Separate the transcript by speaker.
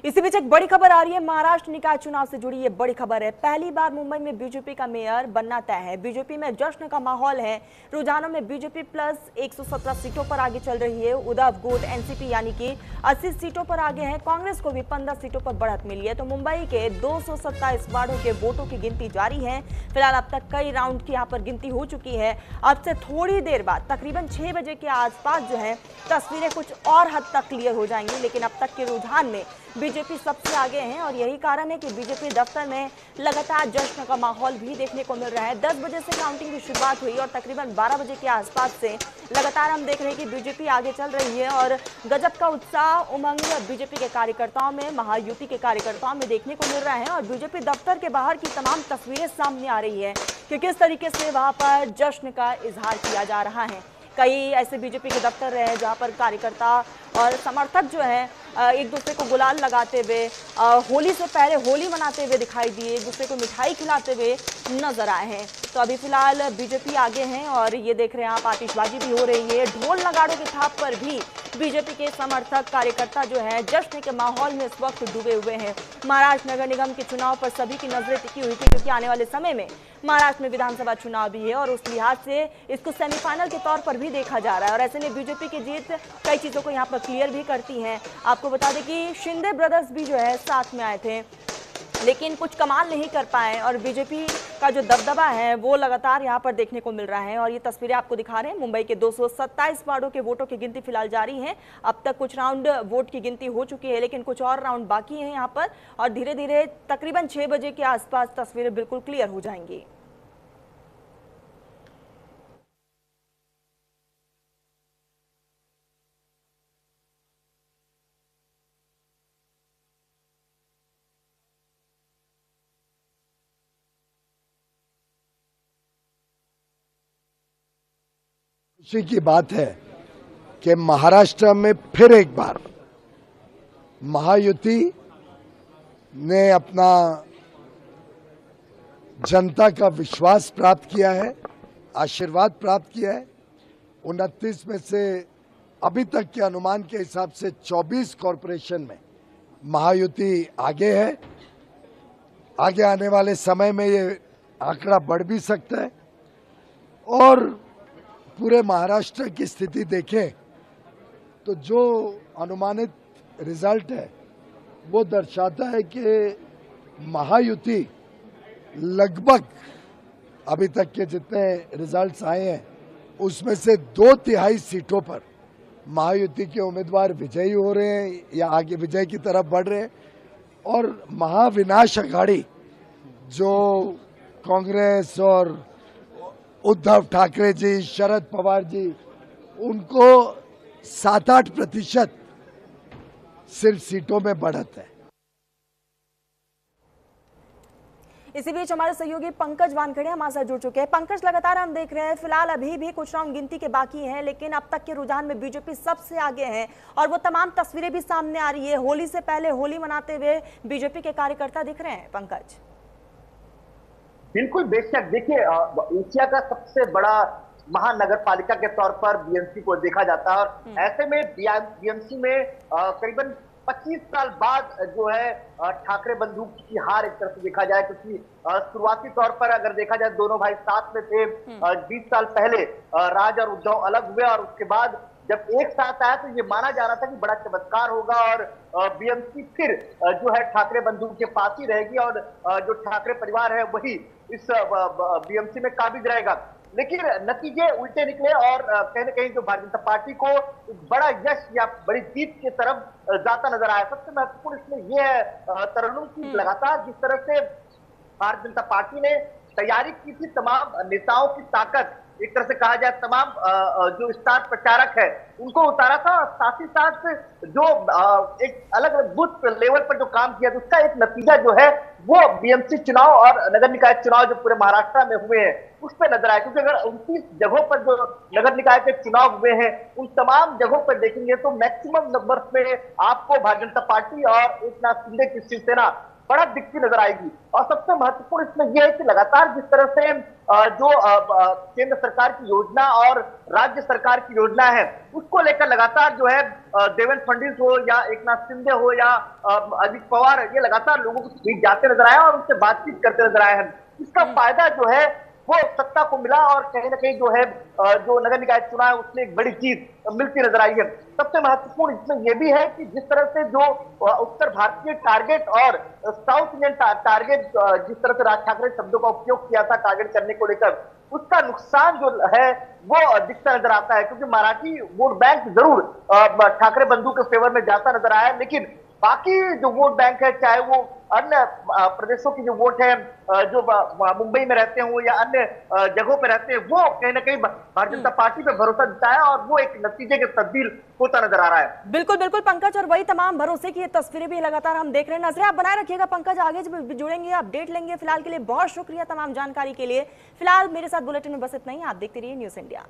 Speaker 1: इसी बीच एक बड़ी खबर आ रही है। महाराष्ट्र निकाय चुनाव से जुड़ी ये बड़ी खबर है। पहली बार मुंबई में बीजेपी का मेयर बनना तय है। बीजेपी में जश्न का माहौल है। रुझानों में बीजेपी प्लस 117 सीटों पर आगे चल रही है। उद्धव गुट एनसीपी यानी कि 80 सीटों पर आगे है। कांग्रेस को भी 15 सीटों पर बढ़त मिली है। तो मुंबई के 227 वार्डों के वोटों की गिनती जारी है। फिलहाल अब तक कई राउंड की यहाँ पर गिनती हो चुकी है। अब से थोड़ी देर बाद तकरीबन 6 बजे के आसपास जो है तस्वीरें कुछ और हद तक क्लियर हो जाएंगी। लेकिन अब तक के रुझान में बीजेपी सबसे आगे है और यही कारण है कि बीजेपी दफ्तर में लगातार जश्न का माहौल भी देखने को मिल रहा है। 10 बजे से काउंटिंग की शुरुआत हुई और तकरीबन 12 बजे के आसपास से लगातार हम देख रहे हैं कि बीजेपी आगे चल रही है और गजब का उत्साह उमंग बीजेपी के कार्यकर्ताओं में, महायुति के कार्यकर्ताओं में देखने को मिल रहा है। और बीजेपी दफ्तर के बाहर की तमाम तस्वीरें सामने आ रही है कि किस तरीके से वहां पर जश्न का इजहार किया जा रहा है। कई ऐसे बीजेपी के दफ्तर रहे हैं जहां पर कार्यकर्ता और समर्थक जो है एक दूसरे को गुलाल लगाते हुए, होली से पहले होली मनाते हुए दिखाई दिए, एक दूसरे को मिठाई खिलाते हुए नजर आए हैं। तो अभी फिलहाल बीजेपी आगे हैं और ये देख रहे हैं आप, आतिशबाजी भी हो रही है। ढोल नगाड़ों की थाप पर भी बीजेपी के समर्थक कार्यकर्ता जो है जश्न के माहौल में इस वक्त डूबे हुए हैं। महाराष्ट्र नगर निगम के चुनाव पर सभी की नजरें टिकी हुई थी क्योंकि आने वाले समय में महाराष्ट्र में विधानसभा चुनाव भी है और उस लिहाज से इसको सेमीफाइनल के तौर पर भी देखा जा रहा है। और ऐसे में बीजेपी की जीत कई चीजों को यहाँ पर क्लियर भी करती है। आपको बता दें कि शिंदे ब्रदर्स भी जो है साथ में आए थे लेकिन कुछ कमाल नहीं कर पाए और बीजेपी का जो दबदबा है वो लगातार यहाँ पर देखने को मिल रहा है। और ये तस्वीरें आपको दिखा रहे हैं। मुंबई के 227 वार्डों के वोटों की गिनती फिलहाल जारी है। अब तक कुछ राउंड वोट की गिनती हो चुकी है लेकिन कुछ और राउंड बाकी है यहाँ पर और धीरे धीरे तकरीबन 6 बजे के आसपास तस्वीरें बिल्कुल क्लियर हो जाएंगी।
Speaker 2: खुशी की बात है कि महाराष्ट्र में फिर एक बार महायुति ने अपना जनता का विश्वास प्राप्त किया है, आशीर्वाद प्राप्त किया है। 29 में से अभी तक के अनुमान के हिसाब से 24 कॉरपोरेशन में महायुति आगे है। आगे आने वाले समय में ये आंकड़ा बढ़ भी सकता है और पूरे महाराष्ट्र की स्थिति देखें तो जो अनुमानित रिजल्ट है वो दर्शाता है कि महायुति लगभग अभी तक के जितने रिजल्ट्स आए हैं उसमें से 2/3 सीटों पर महायुति के उम्मीदवार विजयी हो रहे हैं या आगे विजय की तरफ बढ़ रहे हैं। और महाविनाश अघाड़ी जो कांग्रेस और उद्धव ठाकरे जी, शरद पवार जी, उनको 7-8% सिर्फ सीटों में बढ़त है।
Speaker 1: इसी बीच हमारे सहयोगी पंकज वानखेड़े हमारे साथ जुड़ चुके हैं। पंकज, लगातार हम देख रहे हैं फिलहाल अभी भी कुछ राउंड गिनती के बाकी हैं लेकिन अब तक के रुझान में बीजेपी सबसे आगे है और वो तमाम तस्वीरें भी सामने आ रही है। होली से पहले होली मनाते हुए बीजेपी के कार्यकर्ता दिख रहे हैं। पंकज,
Speaker 3: बिल्कुल बेशक, देखिए एशिया का सबसे बड़ा महानगर पालिका के तौर पर बीएमसी को देखा जाता है और ऐसे में बीएमसी में करीबन 25 साल बाद जो है ठाकरे बंधु की हार एक तरह से देखा जाए क्योंकि शुरुआती तौर पर अगर देखा जाए दोनों भाई साथ में थे। 20 साल पहले राज और उद्धव अलग हुए और उसके बाद जब एक साथ आया तो ये माना जा रहा था कि बड़ा चमत्कार होगा और बीएमसी फिर जो है ठाकरे बंधु के पास ही रहेगी और जो ठाकरे परिवार है वही इस बीएमसी में काबिज रहेगा। लेकिन नतीजे उल्टे निकले और कहीं ना कहीं जो भारतीय जनता पार्टी को बड़ा यश या बड़ी जीत की तरफ जाता नजर आया। सबसे महत्वपूर्ण इसमें यह है तरन्नुम की लगातार जिस तरह से भारतीय जनता पार्टी ने तैयारी की थी, तमाम नेताओं की ताकत, एक तरह से कहा जाए तमाम जो स्टार प्रचारक है उनको उतारा था। साथ ही साथ जो एक अलग अलग बूथ लेवल पर जो काम किया था उसका एक नतीजा जो है वो बीएमसी चुनाव और नगर निकाय चुनाव जो पूरे महाराष्ट्र में हुए हैं उस पर नजर आया। क्योंकि अगर 29 जगहों पर जो नगर निकाय के चुनाव हुए हैं उन तमाम जगहों पर देखेंगे तो मैक्सिमम नंबर्स में आपको भारतीय जनता पार्टी और एकनाथ शिंदे की शिवसेना बड़ा दिखती नजर आएगी। और सबसे महत्वपूर्ण इसमें यह है कि लगातार जिस तरह से जो केंद्र सरकार की योजना और राज्य सरकार की योजना है उसको लेकर लगातार जो है देवेंद्र फडणवीस हो या एकनाथ शिंदे हो या अजित पवार, ये लगातार लोगों के बीच जाते नजर आए और उनसे बातचीत करते नजर आए हैं। इसका फायदा जो है वो सत्ता को मिला और कहीं ना कहीं जो है जो नगर निकाय चुनाव है उसमें एक बड़ी जीत मिलती नजर आई है। सबसे महत्वपूर्ण इसमें यह भी है कि जिस तरह से जो उत्तर भारतीय टारगेट और साउथ इंडियन टारगेट, जिस तरह से राज ठाकरे शब्दों का उपयोग किया था टारगेट करने को लेकर, उसका नुकसान जो है वो दिखता नजर आता है। क्योंकि मराठी वोट बैंक जरूर ठाकरे बंधु के फेवर में जाता नजर आया, लेकिन बाकी जो वोट बैंक है, चाहे वो अन्य प्रदेशों की जो वोट है जो मुंबई में रहते हो या अन्य जगहों पर रहते हैं, वो कहीं ना कहीं भारतीय जनता पार्टी पे भरोसा जताया और वो एक नतीजे के तब्दील होता नजर आ रहा है।
Speaker 1: बिल्कुल बिल्कुल पंकज, और वही तमाम भरोसे की ये तस्वीरें भी लगातार हम देख रहे हैं। नजरें आप बनाए रखिएगा पंकज, आगे जब जुड़ेंगे अपडेट लेंगे। फिलहाल के लिए बहुत शुक्रिया तमाम जानकारी के लिए। फिलहाल मेरे साथ बुलेटिन में बस इतना ही। आप देखते रहिए न्यूज़ इंडिया।